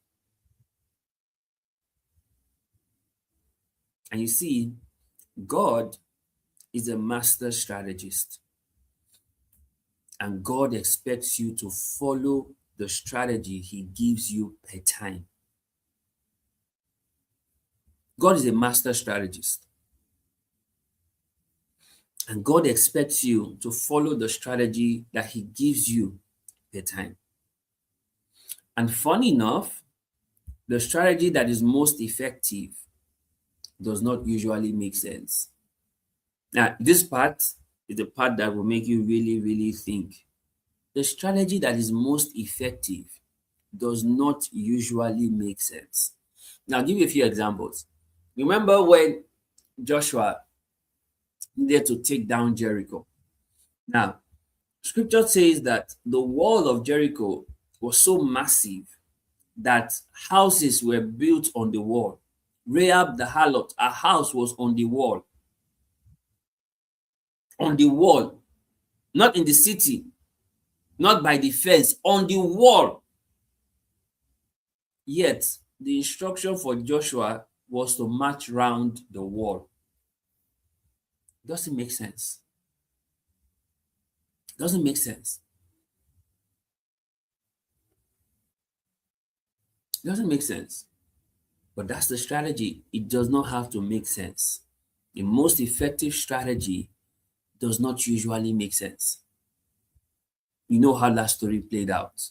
And you see, God is a master strategist. And God expects you to follow the strategy He gives you per time. God is a master strategist. And God expects you to follow the strategy that He gives you per time. And funny enough, the strategy that is most effective does not usually make sense. Now, this part is the part that will make you really, really think. The strategy that is most effective does not usually make sense. Now, I'll give you a few examples. Remember when Joshua needed to take down Jericho? Now, scripture says that the wall of Jericho was so massive that houses were built on the wall. Rahab the harlot, her house was on the wall, not in the city, not by the fence, on the wall. Yet, the instruction for Joshua was to march round the wall. Doesn't make sense. Doesn't make sense. Doesn't make sense. But that's the strategy. It does not have to make sense. The most effective strategy does not usually make sense. You know how that story played out.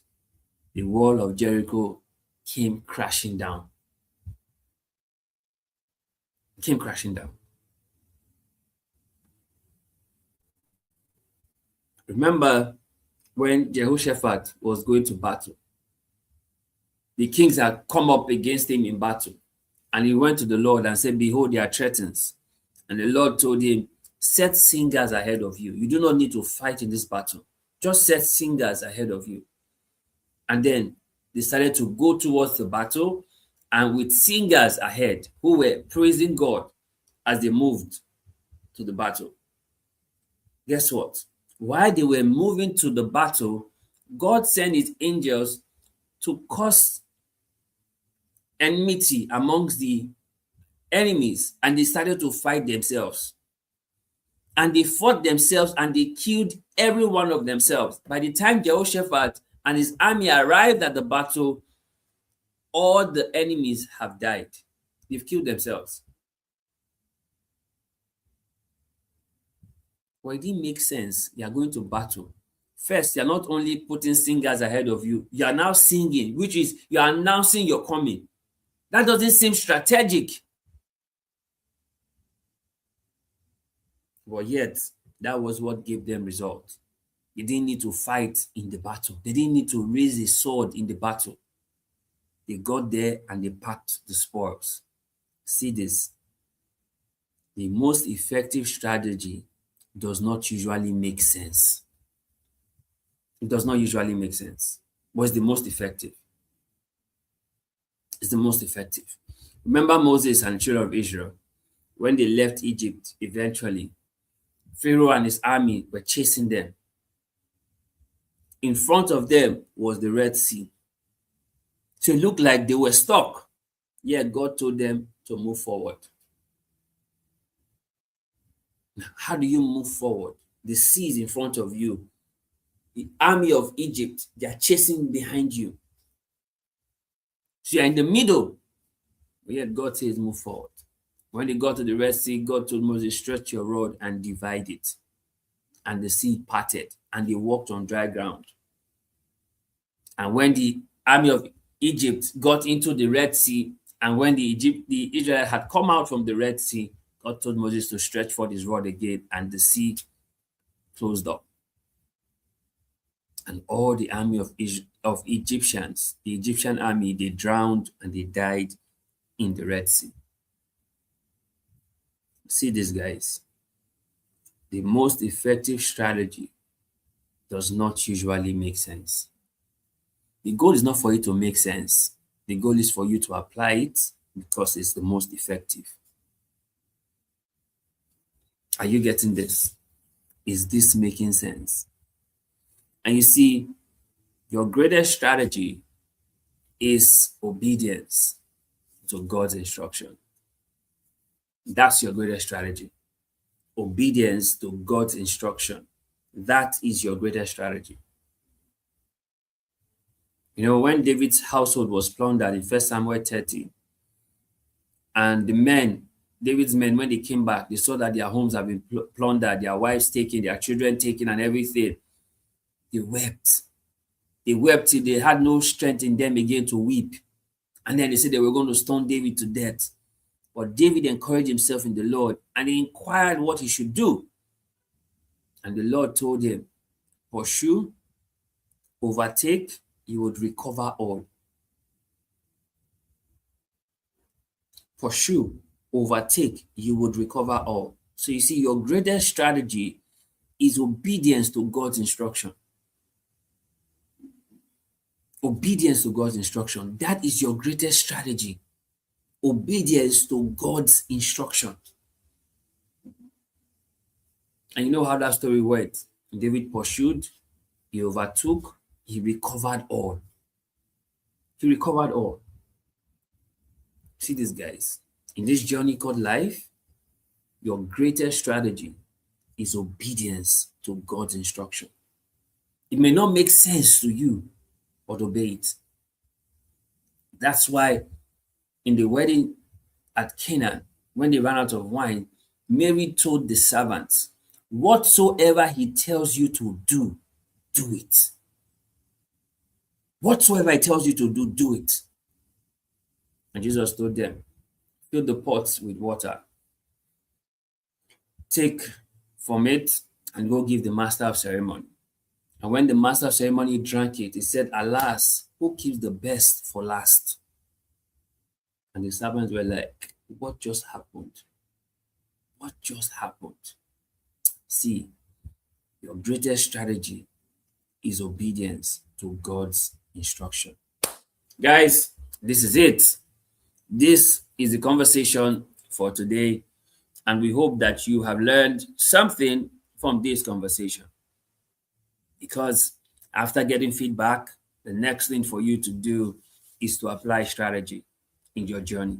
The wall of Jericho came crashing down. It came crashing down. Remember when Jehoshaphat was going to battle? The kings had come up against him in battle. And he went to the Lord and said, behold, they are threatened. And the Lord told him, set singers ahead of you. You do not need to fight in this battle. Just set singers ahead of you. And then they started to go towards the battle, and with singers ahead who were praising God as they moved to the battle. Guess what? While they were moving to the battle, God sent his angels to cause enmity amongst the enemies, and they started to fight themselves. And they fought themselves and they killed every one of themselves. By the time Jehoshaphat and his army arrived at the battle, all the enemies have died. They've killed themselves. Well, it didn't make sense. You are going to battle. First, you're not only putting singers ahead of you, you are now singing, which is you are announcing your coming. That doesn't seem strategic. But yet, that was what gave them result. They didn't need to fight in the battle. They didn't need to raise a sword in the battle. They got there and they packed the spoils. See this. The most effective strategy does not usually make sense. It does not usually make sense. But it's the most effective. It's the most effective. Remember Moses and the children of Israel when they left Egypt eventually. Pharaoh and his army were chasing them. In front of them was the Red Sea. So it looked like they were stuck. Yet God told them to move forward. How do you move forward? The sea is in front of you. The army of Egypt, they are chasing behind you. So you're in the middle. But yet God says move forward. When they got to the Red Sea, God told Moses, stretch your rod and divide it. And the sea parted, and they walked on dry ground. And when the army of Egypt got into the Red Sea, and when the Israel had come out from the Red Sea, God told Moses to stretch forth his rod again, and the sea closed up. And all the army of Egyptians, the Egyptian army, they drowned and they died in the Red Sea. See this, guys. The most effective strategy does not usually make sense. The goal is not for it to make sense. The goal is for you to apply it because it's the most effective. Are you getting this? Is this making sense? And you see, your greatest strategy is obedience to God's instruction. That's your greatest strategy. Obedience to God's instruction. That is your greatest strategy. You know, when David's household was plundered in 1 Samuel 30, and the men, David's men, when they came back, they saw that their homes have been plundered, their wives taken, their children taken, and everything. They wept. They wept till they had no strength in them again to weep. And then they said they were going to stone David to death. But David encouraged himself in the Lord and he inquired what he should do. And the Lord told him, pursue, overtake, you would recover all. Pursue, overtake, you would recover all. So you see, your greatest strategy is obedience to God's instruction. Obedience to God's instruction. That is your greatest strategy. Obedience to God's instruction. And you know how that story went. David pursued, he overtook, he recovered all. He recovered all. See this, guys. In this journey called life, your greatest strategy is obedience to God's instruction. It may not make sense to you, but obey it. That's why in the wedding at Canaan, when they ran out of wine, Mary told the servants, whatsoever he tells you to do, do it. Whatsoever he tells you to do, do it. And Jesus told them, fill the pots with water. Take from it and go give the master of ceremony. And when the master of ceremony drank it, he said, alas, who keeps the best for last? And the servants were like, what just happened? What just happened? See, your greatest strategy is obedience to God's instruction. Guys, this is it. This is the conversation for today. And we hope that you have learned something from this conversation. Because after getting feedback, the next thing for you to do is to apply strategy in your journey.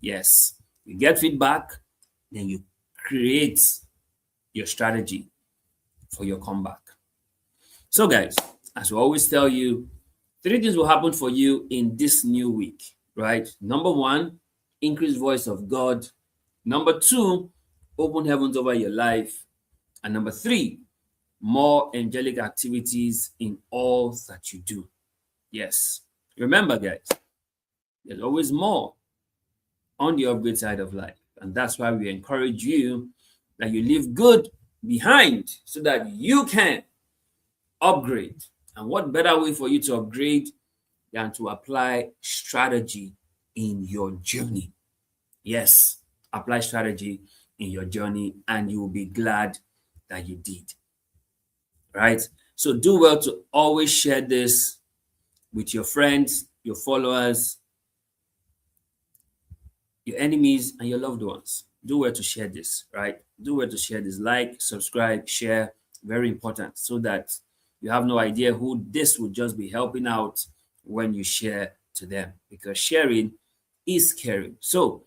Yes, you get feedback, then you create your strategy for your comeback. So guys, as we always tell you, 3 things will happen for you in this new week, right? Number 1, increased voice of God. Number 2, open heavens over your life. And number 3, more angelic activities in all that you do. Yes. Remember, guys, there's always more on the upgrade side of life. And that's why we encourage you that you leave good behind so that you can upgrade. And what better way for you to upgrade than to apply strategy in your journey? Yes, apply strategy in your journey and you will be glad that you did. Right? So do well to always share this with your friends, your followers, your enemies, and your loved ones. Do well to share this, right? Do well to share this. Like, subscribe, share. Very important, so that you have no idea who this would just be helping out when you share to them, because sharing is caring. So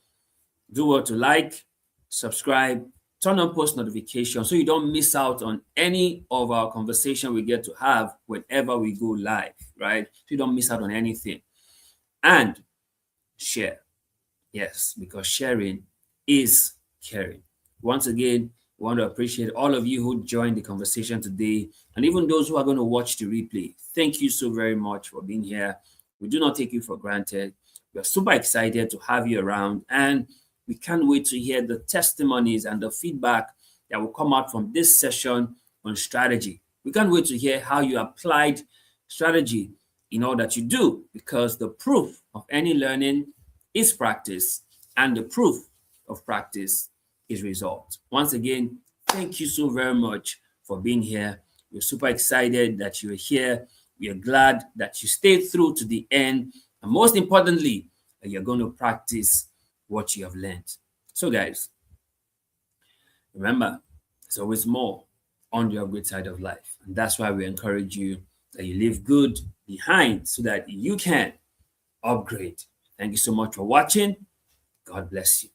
do well to like, subscribe, turn on post notifications so you don't miss out on any of our conversation we get to have whenever we go live, right? So you don't miss out on anything. And share. Yes, because sharing is caring. Once again, we want to appreciate all of you who joined the conversation today, and even those who are going to watch the replay. Thank you so very much for being here. We do not take you for granted. We are super excited to have you around, and we can't wait to hear the testimonies and the feedback that will come out from this session on strategy. We can't wait to hear how you applied strategy in all that you do, because the proof of any learning is practice, and the proof of practice is result. Once again, thank you so very much for being here. We're super excited that you're here. We are glad that you stayed through to the end. And most importantly, that you're going to practice what you have learned. So guys, remember, there's always more on the upgrade side of life. And that's why we encourage you that you leave good behind so that you can upgrade. Thank you so much for watching. God bless you.